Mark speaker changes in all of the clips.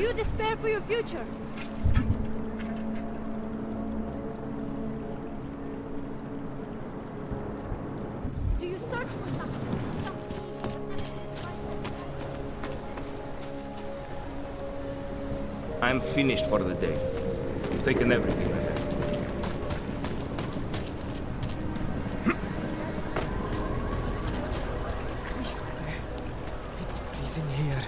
Speaker 1: you despair for your future? Do you search for something?
Speaker 2: I'm finished for the day. You've taken everything I had.
Speaker 3: It's freezing here.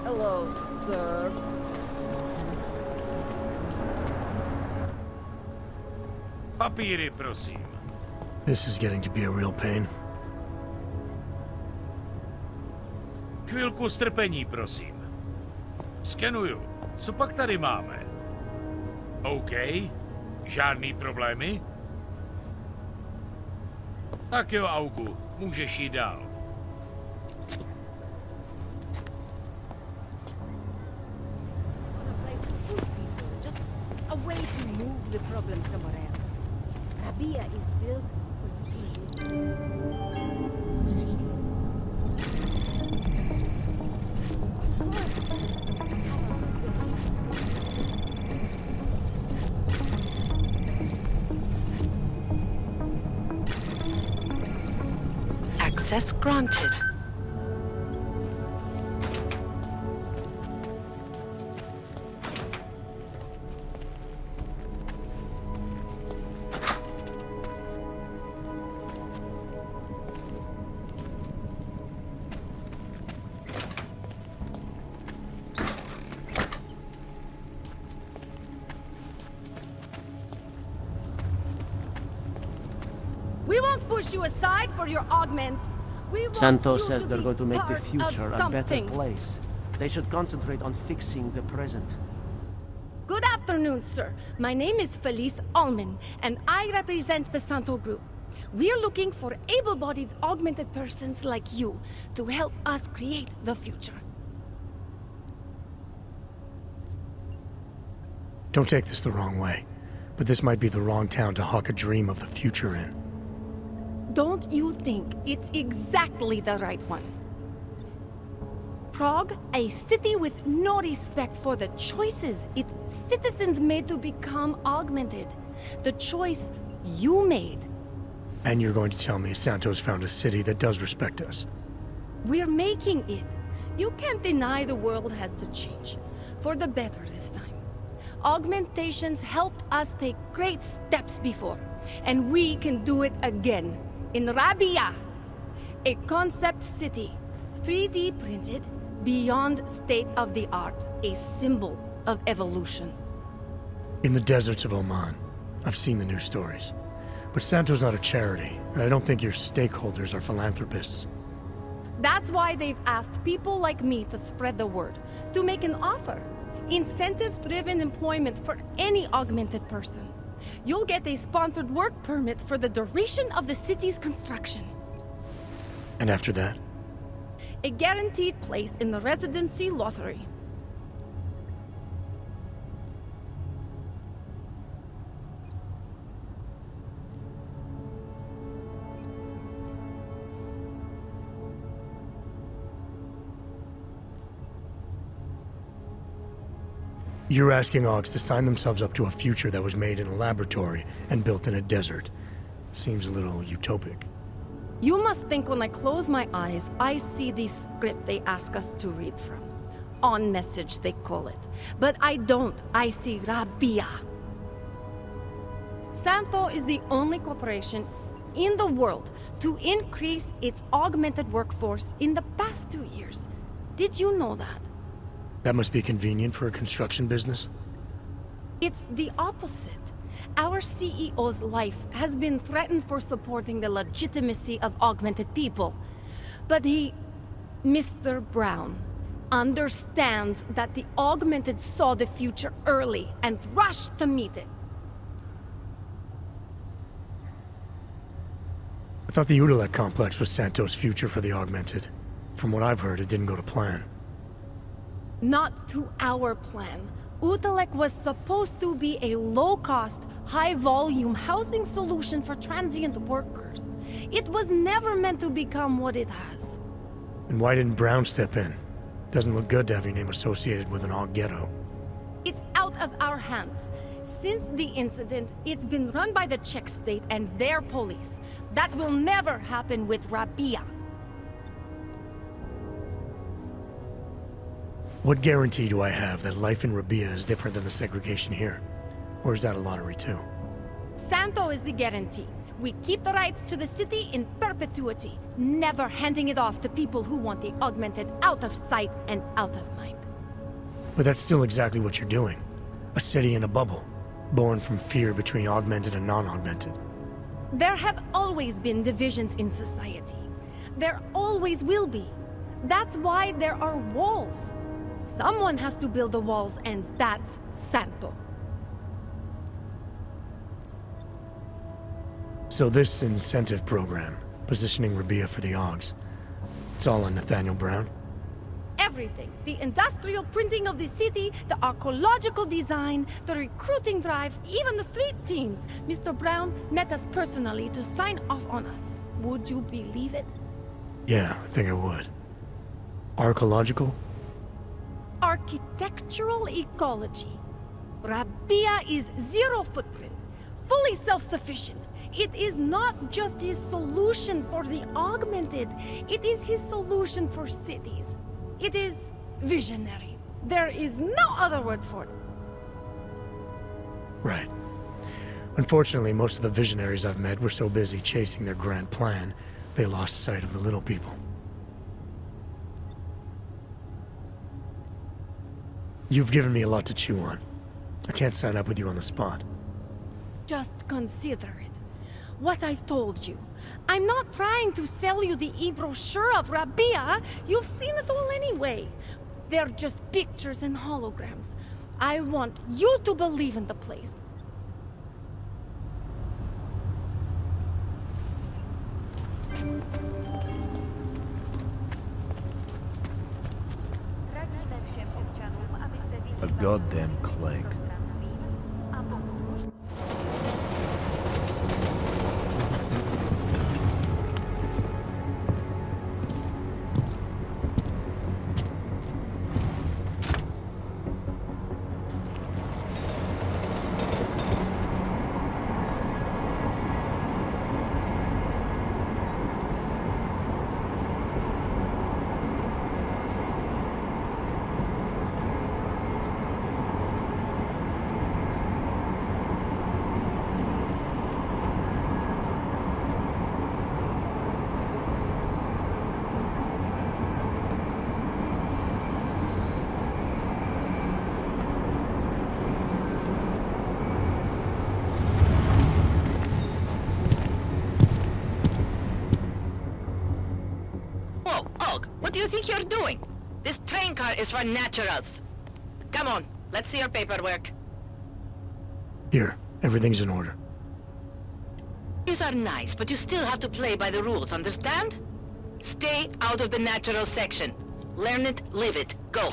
Speaker 1: Hello, sir.
Speaker 4: Papíry, prosím.
Speaker 5: This is getting to be a real pain.
Speaker 4: Chvilku strpení, prosím. Skenuju. Co pak tady máme? OK. Žádný problémy? Tak jo, Augu. Můžeš jít dál.
Speaker 1: Just a way to move the problem somewhere else. Rabia is built for peace.
Speaker 6: Access granted.
Speaker 1: We won't push you aside for your augments. We want
Speaker 3: Santos
Speaker 1: you
Speaker 3: says
Speaker 1: to
Speaker 3: they're
Speaker 1: be
Speaker 3: going to make the
Speaker 1: part of
Speaker 3: future a better
Speaker 1: something.
Speaker 3: place. They should concentrate on fixing the present.
Speaker 1: Good afternoon, sir. My name is Felice Allman, and I represent the Santo Group. We're looking for able-bodied augmented persons like you to help us create the future.
Speaker 5: Don't take this the wrong way, but this might be the wrong town to hawk a dream of the future in.
Speaker 1: Don't you think it's exactly the right one? Prague, a city with no respect for the choices its citizens made to become augmented. The choice you made.
Speaker 5: And you're going to tell me Santos found a city that does respect us.
Speaker 1: We're making it. You can't deny the world has to change. For the better this time. Augmentations helped us take great steps before. And we can do it again. In Rabia. A concept city. 3D printed. Beyond state-of-the-art. A symbol of evolution.
Speaker 5: In the deserts of Oman. I've seen the news stories. But Santo's not a charity, and I don't think your stakeholders are philanthropists.
Speaker 1: That's why they've asked people like me to spread the word, to make an offer. Incentive-driven employment for any augmented person. You'll get a sponsored work permit for the duration of the city's construction.
Speaker 5: And after that?
Speaker 1: A guaranteed place in the residency lottery.
Speaker 5: You're asking Augs to sign themselves up to a future that was made in a laboratory and built in a desert. Seems a little utopic.
Speaker 1: You must think when I close my eyes, I see the script they ask us to read from. On message, they call it. But I don't. I see Rabia. Santo is the only corporation in the world to increase its augmented workforce in the past 2 years. Did you know that?
Speaker 5: That must be convenient for a construction business.
Speaker 1: It's the opposite. Our CEO's life has been threatened for supporting the legitimacy of augmented people. But he, Mr. Brown, understands that the augmented saw the future early and rushed to meet it.
Speaker 5: I thought the Udalek complex was Santos' future for the augmented. From what I've heard, it didn't go to plan.
Speaker 1: Not to our plan. Utalek was supposed to be a low-cost, high-volume housing solution for transient workers. It was never meant to become what it has.
Speaker 5: And why didn't Brown step in? Doesn't look good to have your name associated with an Aug ghetto.
Speaker 1: It's out of our hands. Since the incident, it's been run by the Czech state and their police. That will never happen with Rabia.
Speaker 5: What guarantee do I have that life in Rabia is different than the segregation here? Or is that a lottery too?
Speaker 1: Santo is the guarantee. We keep the rights to the city in perpetuity, never handing it off to people who want the augmented out of sight and out of mind.
Speaker 5: But that's still exactly what you're doing. A city in a bubble, born from fear between augmented and non-augmented.
Speaker 1: There have always been divisions in society. There always will be. That's why there are walls. Someone has to build the walls, and that's Santo.
Speaker 5: So this incentive program, positioning Rabia for the Augs, it's all on Nathaniel Brown?
Speaker 1: Everything. The industrial printing of the city, the archaeological design, the recruiting drive, even the street teams. Mr. Brown met us personally to sign off on us. Would you believe it?
Speaker 5: Yeah, I think I would. Archaeological?
Speaker 1: Architectural ecology. Rabia is zero footprint, fully self-sufficient. It is not just his solution for the augmented, it is his solution for cities. It is visionary. There is no other word for it.
Speaker 5: Right. Unfortunately, most of the visionaries I've met were so busy chasing their grand plan, they lost sight of the little people. You've given me a lot to chew on. I can't sign up with you on the spot.
Speaker 1: Just consider it. What I've told you. I'm not trying to sell you the e-brochure of Rabia. You've seen it all anyway. They're just pictures and holograms. I want you to believe in the place.
Speaker 7: A goddamn clank.
Speaker 6: What do you think you're doing? This train car is for naturals. Come on, let's see your paperwork.
Speaker 5: Here, everything's in order.
Speaker 6: These are nice, but you still have to play by the rules, understand? Stay out of the natural section. Learn it, live it. Go.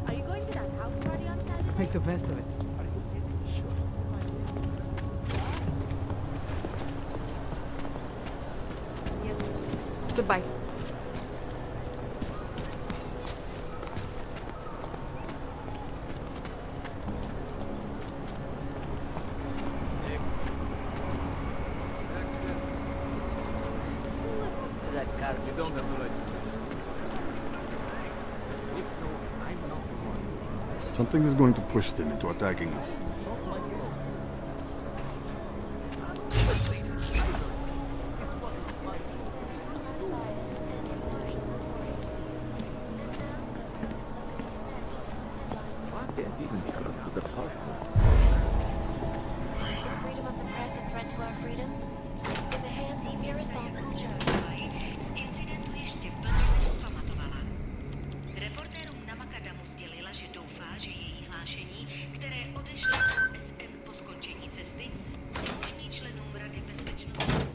Speaker 1: Are you going to that house party on Saturday?
Speaker 3: Make the best of it.
Speaker 1: Goodbye.
Speaker 7: You don't have the right.
Speaker 8: Something is going to push them into attacking us.
Speaker 9: Freedom of the press a threat to our freedom? In the hands of irresponsible journalists. Incidentu ještě plně vzpamatovala. Reportérům na Makadamu sdělila, že doufá, že její hlášení, které odešly do SM po skončení cesty, umožní členům Rady bezpečnosti.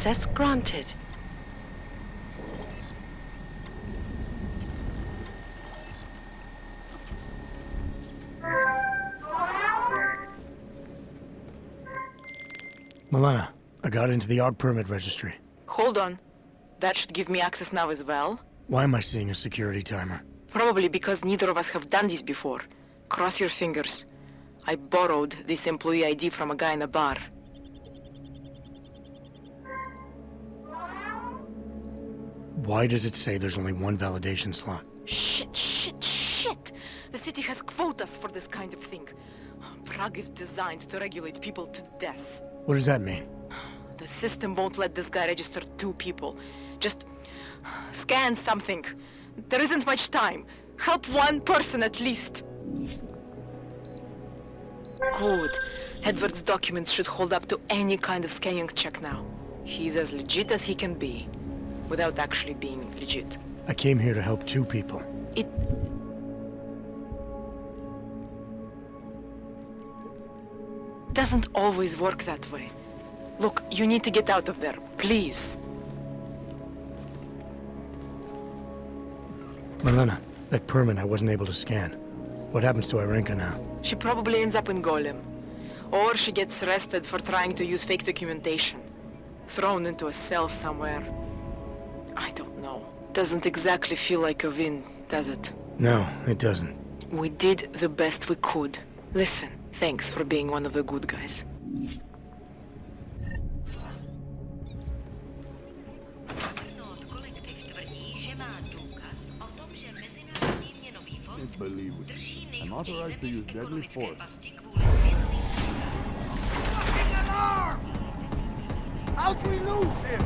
Speaker 6: Access granted.
Speaker 5: Milena, I got into the Aug permit registry.
Speaker 6: Hold on. That should give me access now as well.
Speaker 5: Why am I seeing a security timer?
Speaker 6: Probably because neither of us have done this before. Cross your fingers. I borrowed this employee ID from a guy in a bar.
Speaker 5: Why does it say there's only one validation slot?
Speaker 6: Shit! The city has quotas for this kind of thing. Prague is designed to regulate people to death.
Speaker 5: What does that mean?
Speaker 6: The system won't let this guy register 2 people. Just scan something. There isn't much time. Help 1 person at least. Good. Edward's documents should hold up to any kind of scanning check now. He's as legit as he can be, without actually being legit.
Speaker 5: I came here to help 2 people.
Speaker 6: It doesn't always work that way. Look, you need to get out of there, please.
Speaker 5: Milena, that permit I wasn't able to scan. What happens to Irenka now?
Speaker 6: She probably ends up in Golem. Or she gets arrested for trying to use fake documentation. Thrown into a cell somewhere. I don't know. Doesn't exactly feel like a win, does it?
Speaker 5: No, it doesn't.
Speaker 6: We did the best we could. Listen, thanks for being one of the good guys.
Speaker 8: Can't believe it. I'm authorized to use deadly force.
Speaker 4: Fucking alarm! How'd we lose him?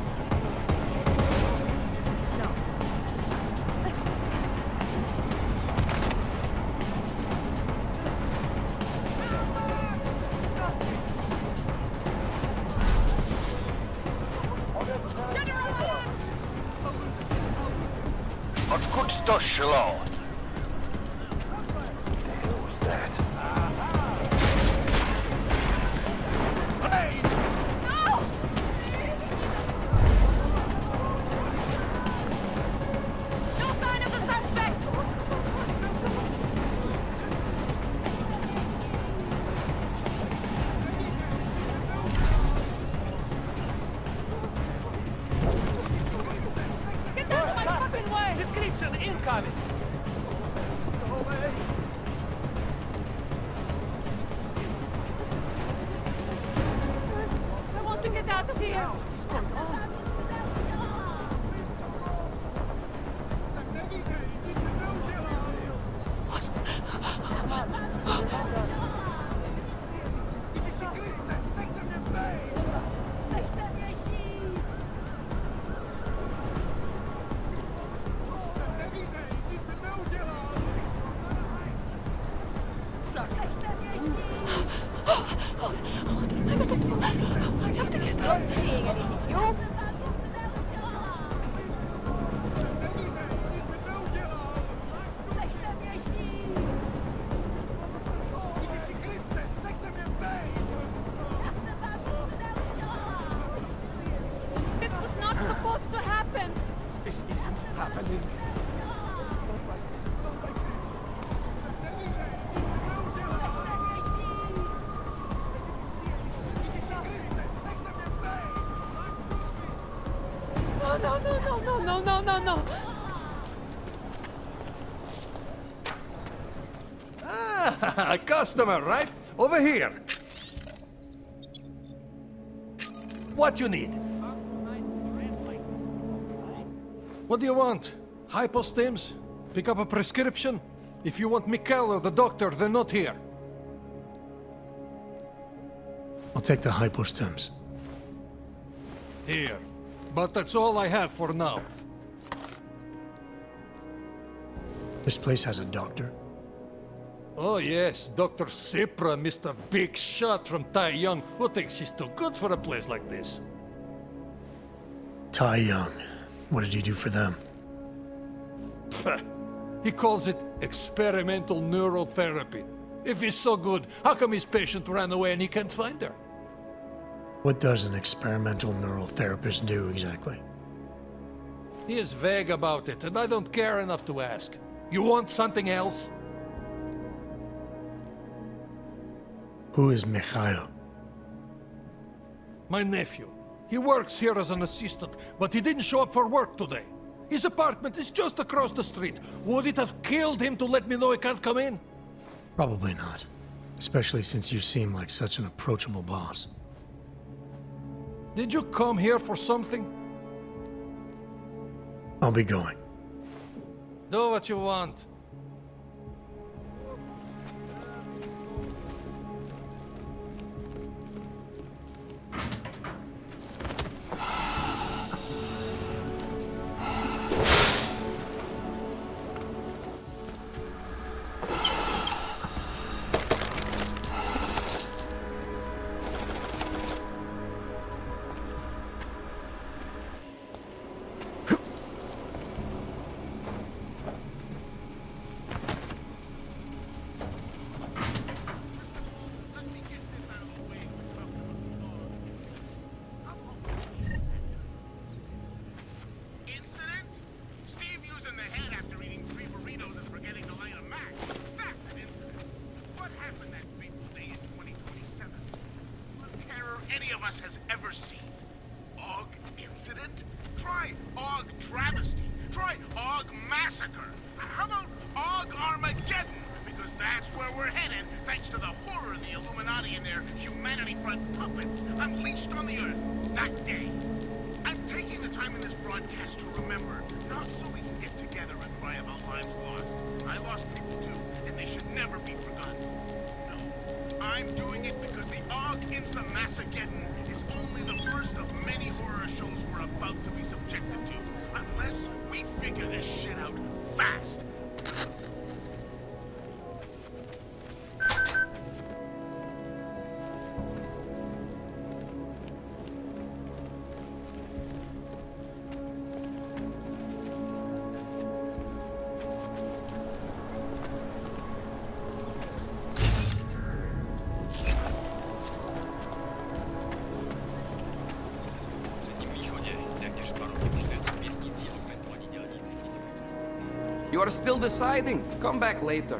Speaker 4: Odkud to šlo?
Speaker 1: I want to get out of here! I have to get out. This was not supposed to happen.
Speaker 4: This isn't happening.
Speaker 1: No.
Speaker 4: Ah, a customer, right? Over here. What you need? What do you want? Hypostims? Pick up a prescription? If you want Mikkel or the doctor, they're not here.
Speaker 5: I'll take the hypostems.
Speaker 4: Here. But that's all I have for now.
Speaker 5: This place has a doctor?
Speaker 4: Oh yes, Dr. Sipra, Mr. Big Shot from Tai Young. Who thinks he's too good for a place like this?
Speaker 5: Tai Young. What did you do for them?
Speaker 4: He calls it experimental neurotherapy. If he's so good, how come his patient ran away and he can't find her?
Speaker 5: What does an experimental neural therapist do exactly?
Speaker 4: He is vague about it, and I don't care enough to ask. You want something else?
Speaker 5: Who is Mikhail?
Speaker 4: My nephew. He works here as an assistant, but he didn't show up for work today. His apartment is just across the street. Would it have killed him to let me know he can't come in?
Speaker 5: Probably not. Especially since you seem like such an approachable boss.
Speaker 4: Did you come here for something?
Speaker 5: I'll be going.
Speaker 4: Do what you want.
Speaker 10: Any of us has ever seen. Aug Incident? Try Aug Travesty. Try Aug Massacre. How about Aug Armageddon? Because that's where we're headed, thanks to the horror of the Illuminati and their Humanity Front puppets unleashed on the Earth that day. I'm taking the time in this broadcast to remember, not so we can get together and cry about lives lost. I lost people too, and they should never be forgotten. No, I'm doing it because the Aug Incident Massageddon is only the first of many horror shows we're about to be subjected to, unless we figure this shit out fast.
Speaker 11: You are still deciding. Come back later.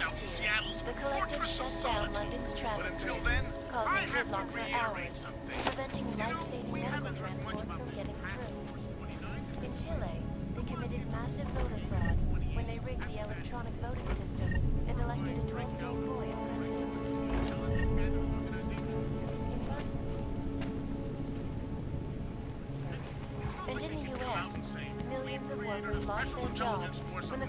Speaker 10: out in Seattle's
Speaker 9: the collective
Speaker 10: fortress of
Speaker 9: shut down
Speaker 10: solitude.
Speaker 9: London's
Speaker 10: But
Speaker 9: traffic
Speaker 10: until
Speaker 9: grid,
Speaker 10: then, I
Speaker 9: causing
Speaker 10: have to
Speaker 9: gridlock for
Speaker 10: reiterate
Speaker 9: hours,
Speaker 10: something.
Speaker 9: preventing life-saving
Speaker 10: we
Speaker 9: medical
Speaker 10: haven't heard much
Speaker 9: transport
Speaker 10: about
Speaker 9: from
Speaker 10: this
Speaker 9: getting
Speaker 10: task
Speaker 9: through.
Speaker 10: force 29.
Speaker 9: In Chile, they committed massive voter fraud when they rigged the electronic voting system and elected a 12-year-old boy as president. And in the U.S., millions of workers lost their jobs when the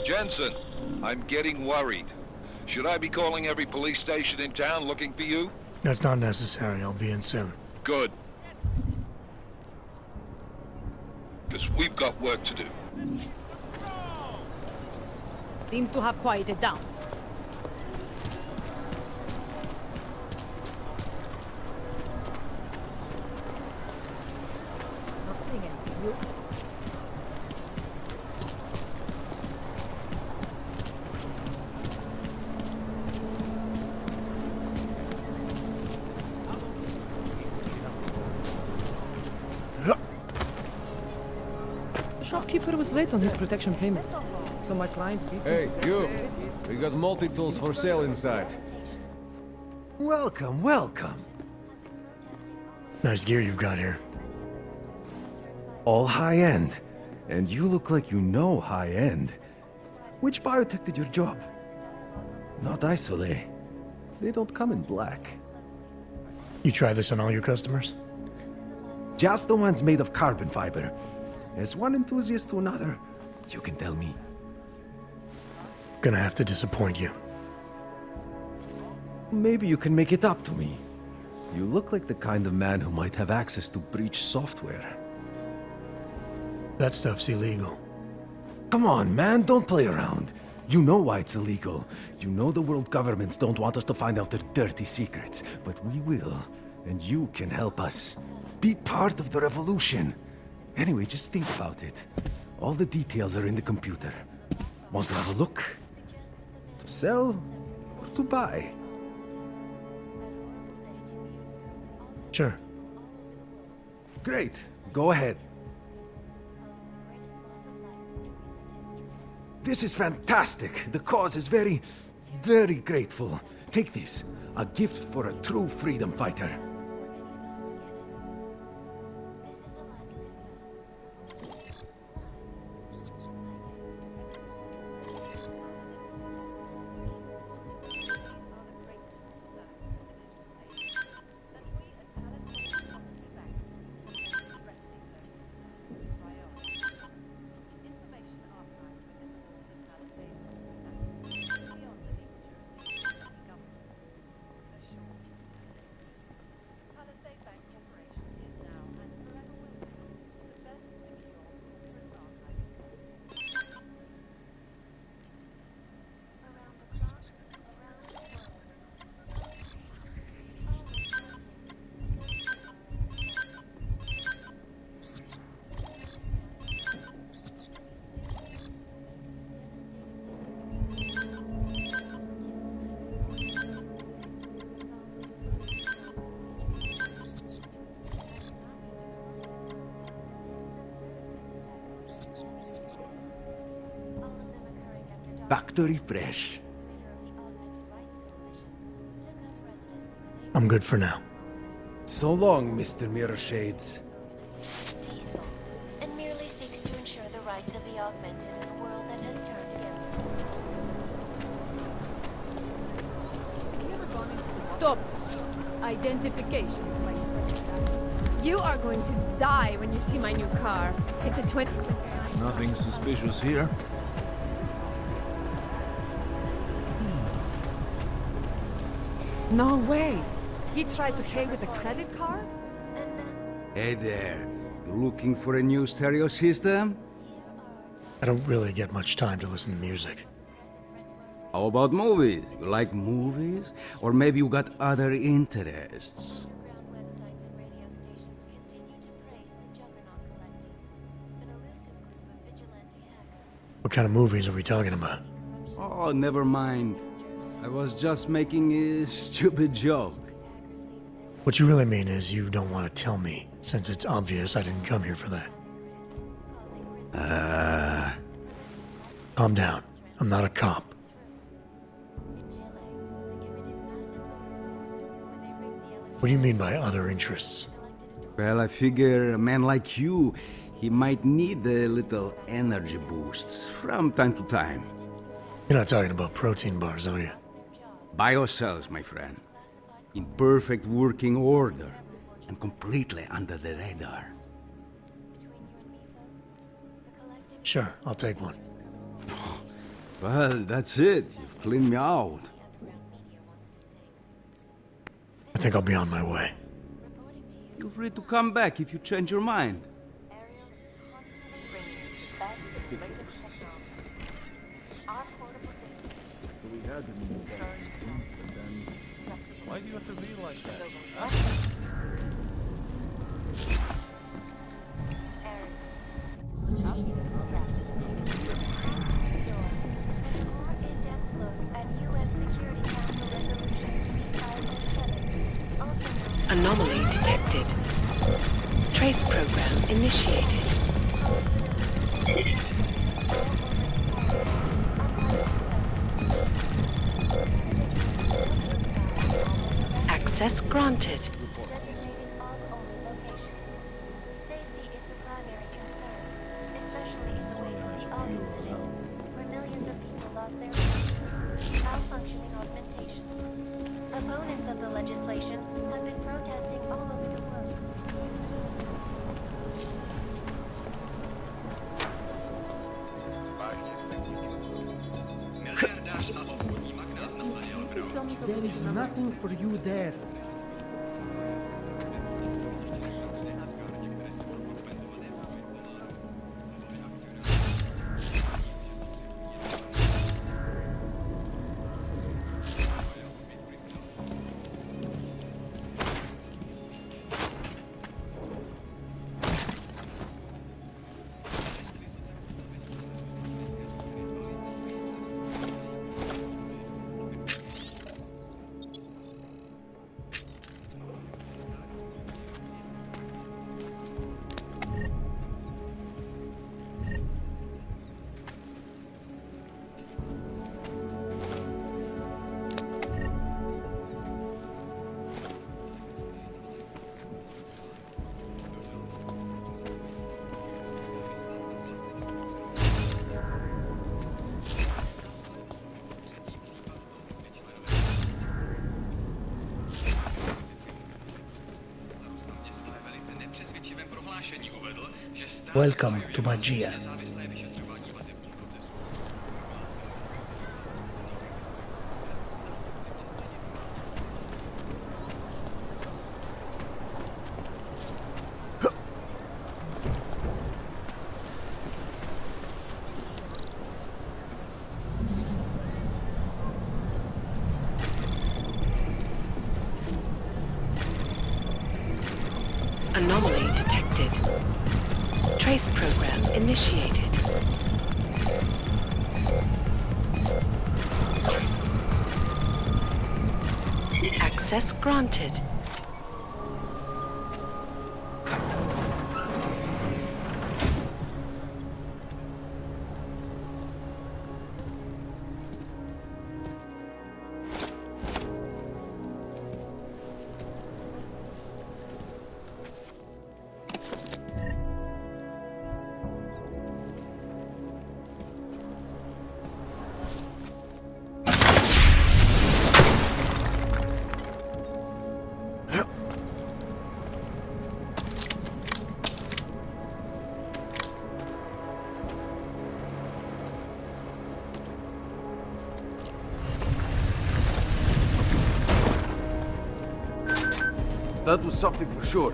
Speaker 12: Jensen, I'm getting worried. Should I be calling every police station in town looking for you?
Speaker 5: That's not necessary. I'll be in soon.
Speaker 12: Good. Because we've got work to do.
Speaker 13: Seems to have quieted down. Not seeing anything. You?
Speaker 14: The shopkeeper was late on his protection payments, so my client...
Speaker 15: Hey, you! We got multi-tools for sale inside.
Speaker 7: Welcome, welcome.
Speaker 5: Nice gear you've got here.
Speaker 7: All high-end. And you look like you know high-end. Which biotech did your job? Not Isolate. They don't come in black.
Speaker 5: You try this on all your customers?
Speaker 7: Just the ones made of carbon fiber. As one enthusiast to another, you can tell me.
Speaker 5: Gonna have to disappoint you.
Speaker 7: Maybe you can make it up to me. You look like the kind of man who might have access to breach software.
Speaker 5: That stuff's illegal.
Speaker 7: Come on, man, don't play around. You know why it's illegal. You know the world governments don't want us to find out their dirty secrets, but we will, and you can help us. Be part of the revolution. Anyway, just think about it. All the details are in the computer. Want to have a look? To sell or to buy?
Speaker 5: Sure.
Speaker 7: Great. Go ahead. This is fantastic. The cause is very, very grateful. Take this. A gift for a true freedom fighter. Factory fresh.
Speaker 5: I'm good for now.
Speaker 7: So long, Mr. Mirror Shades.
Speaker 9: peaceful and merely seeks to ensure the rights of the augmented in a world that has turned against them.
Speaker 13: Stop! Identification. You are going to die when you see my new car. It's a 20...
Speaker 15: Nothing suspicious here.
Speaker 14: No way! He tried to pay with a credit card?
Speaker 16: Hey there. You looking for a new stereo system?
Speaker 5: I don't really get much time to listen to music.
Speaker 16: How about movies? You like movies? Or maybe you got other interests?
Speaker 5: What kind of movies are we talking about?
Speaker 16: Oh, never mind. I was just making a stupid joke.
Speaker 5: What you really mean is you don't want to tell me, since it's obvious I didn't come here for that. Calm down. I'm not a cop. What do you mean by other interests?
Speaker 16: Well, I figure a man like you, he might need a little energy boost from time to time.
Speaker 5: You're not talking about protein bars, are you?
Speaker 16: Biocells, my friend. In perfect working order and completely under the radar.
Speaker 5: Sure, I'll take one.
Speaker 16: Well, that's it. You've cleaned me out.
Speaker 5: I think I'll be on my way.
Speaker 16: Feel free to come back if you change your mind.
Speaker 2: Why do you have to be like that?
Speaker 17: Anomaly detected. Trace program initiated. Access granted.
Speaker 9: Safety is the primary concern, especially in the wake of the Aug Incident, where millions of people lost their lives. Malfunctioning augmentations. Opponents of the legislation have been protesting all over the world.
Speaker 3: There is nothing for you there.
Speaker 18: Welcome to Magia.
Speaker 17: Anomaly detected. Trace program initiated. Access granted.
Speaker 15: That was something for sure.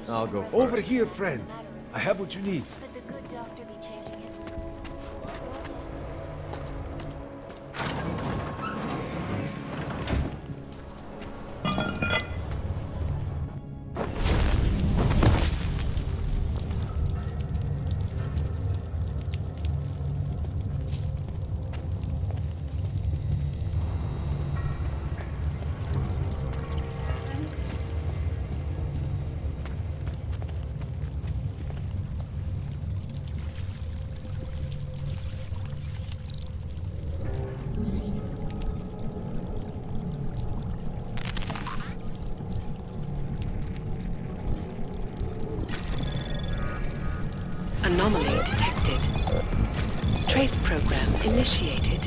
Speaker 15: I'll go first.
Speaker 7: Over here, friend. I have what you need.
Speaker 9: Could the good doctor be changing his
Speaker 17: Anomaly detected. Trace program initiated.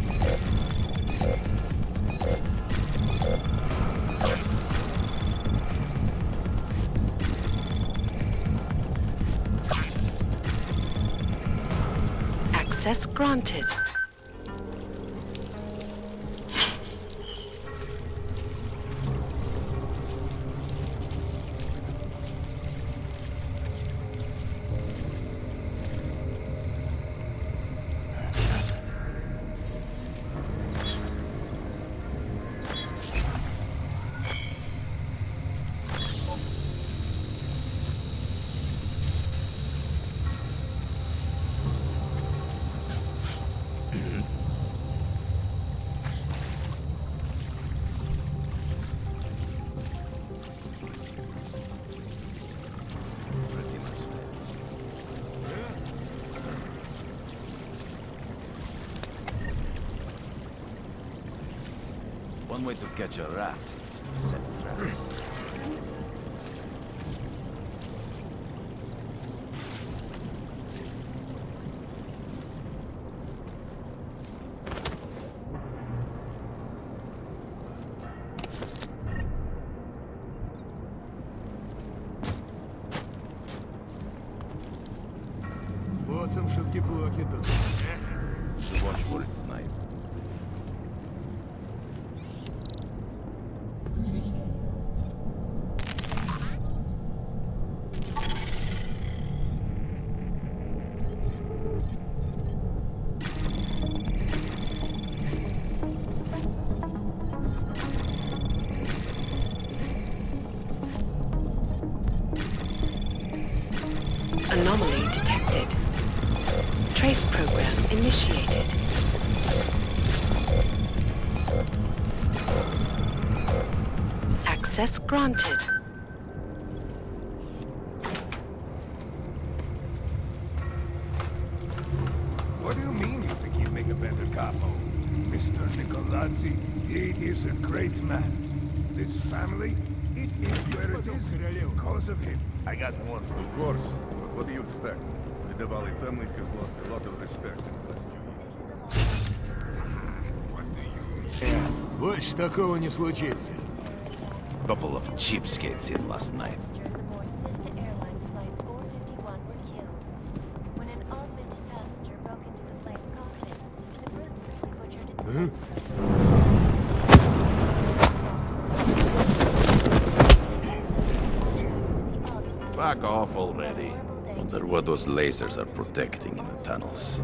Speaker 17: Access granted.
Speaker 15: One way to catch a rat is to set traps. Watch for it tonight.
Speaker 17: Anomaly detected. Trace program initiated. Access granted.
Speaker 10: What do you mean you think he'd make a better capo? Mr. Nicolazzi, he is a great man. This family, it is where it is because of him.
Speaker 15: I got one. Of course. But what do you expect? The Valley family has lost a lot of respect in the last few years.
Speaker 10: Больше такого не случится.
Speaker 7: Couple of cheapskates in last night. Back off already. Wonder what those lasers are protecting in the tunnels.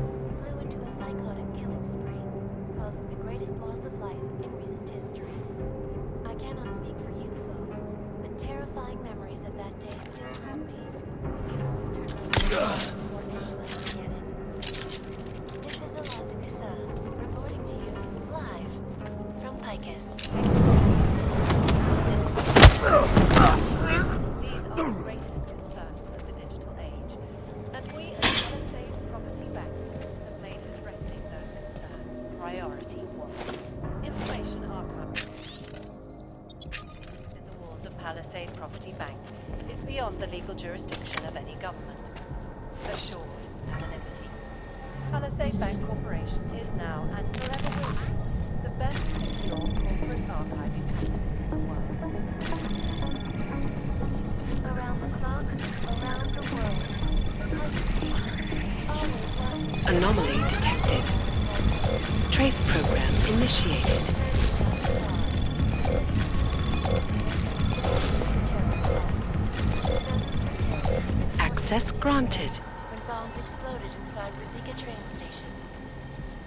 Speaker 9: Property Bank is beyond the legal jurisdiction of any government. Assured anonymity. Palisade Bank Corporation is now and forever will be the best secure corporate archiving company in the world. Around the clock, around the world.
Speaker 17: Anomaly detected. Trace program initiated. Access granted.
Speaker 9: When bombs exploded inside Rosika train station.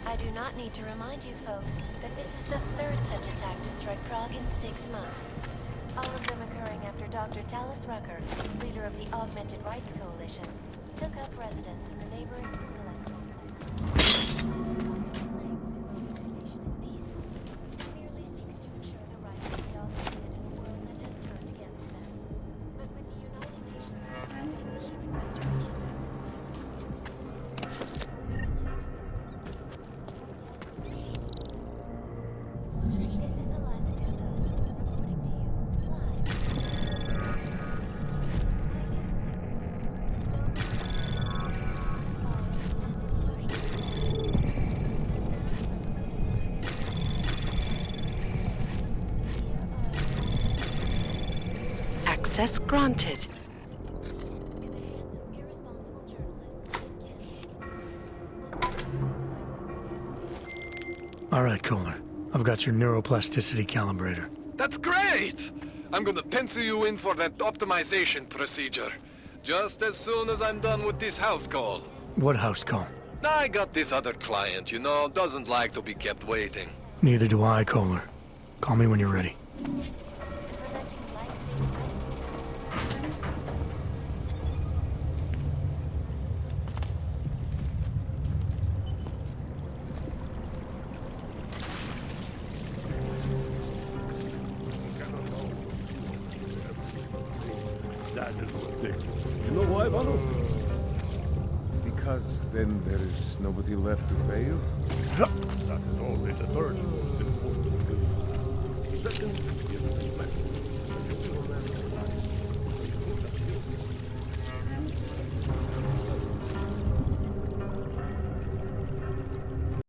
Speaker 9: I do not need to remind you folks that this is the third such attack to strike Prague in 6 months. All of them occurring after Dr. Talis Rucker, leader of the Augmented Rights Coalition, took up residence in the neighboring Illuminati complex.
Speaker 17: Access granted.
Speaker 5: All right, Kohler. I've got your neuroplasticity calibrator.
Speaker 19: That's great! I'm gonna pencil you in for that optimization procedure. Just as soon as I'm done with this house call.
Speaker 5: What house call?
Speaker 19: I got this other client, you know, doesn't like to be kept waiting.
Speaker 5: Neither do I, Kohler. Call me when you're ready.
Speaker 15: That is ridiculous. You know why, Vano? Because then there is nobody left to pay you? That is always a third.